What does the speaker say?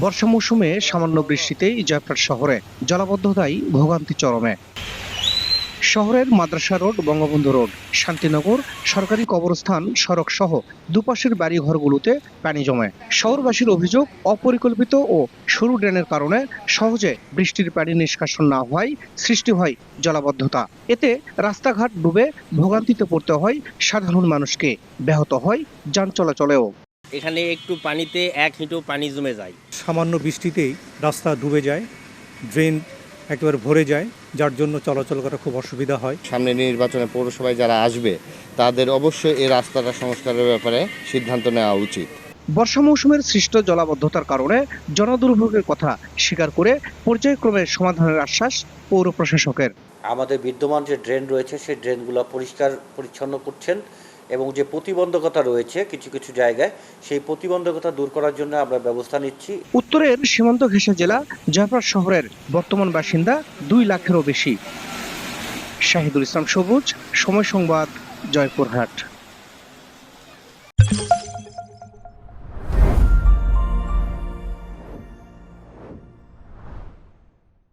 বর্ষা মৌসুমে সামান্য বৃষ্টিতেই জয়পুরহাট শহরে জলাবদ্ধতায় ভোগান্তি চরমে। শহরের মাদ্রাসা রোড, বঙ্গবন্ধু রোড, শান্তিনগর, সরকারি কবরস্থান সড়ক সহ দুপাশের বাড়িঘরগুলোতে পানি জমে। শহরবাসীর অভিযোগ, অপরিকল্পিত ও সরু ড্রেনের কারণে সহজে বৃষ্টির পানি নিষ্কাশন না হওয়ায় সৃষ্টি হয় জলাবদ্ধতা। এতে রাস্তাঘাট ডুবে ভোগান্তিতে পড়তে হয় সাধারণ মানুষকে, ব্যাহত হয় যান চলাচলেও। এখানে একটু পানিতে 1 হিঁটু পানি জমে যায়। সামান্য বৃষ্টিতেই রাস্তা ডুবে যায়, ড্রেন একেবারে ভরে যায়, যার জন্য চলাচল করা খুব অসুবিধা হয়। সামনে নির্বাচনে পৌরসভায় যারা আসবে তাদের অবশ্যই এই রাস্তাটা সংস্কারের ব্যাপারে সিদ্ধান্ত নেওয়া উচিত। বর্ষা মৌসুমের সৃষ্ট জলাবদ্ধতার কারণে জনদুর্ভোগের কথা স্বীকার করে পর্যায়ক্রমে সমাধানের আশ্বাস পৌর প্রশাসকের। আমাদের বিদ্যমান যে ড্রেন রয়েছে সেই ড্রেনগুলো পরিষ্কার পরিচ্ছন্ন করছেন এবং যে প্রতিবন্ধকতা রয়েছে কিছু কিছু জায়গায় সেই প্রতিবন্ধকতা দূর করার জন্য আমরা ব্যবস্থা নিচ্ছি। উত্তরের সীমান্ত ঘেঁষা জেলা জয়পুরহাট শহরের বর্তমান বাসিন্দা 2 লাখেরও বেশি। শাহিদুল ইসলাম সবুজ, সময় সংবাদ, জয়পুরহাট।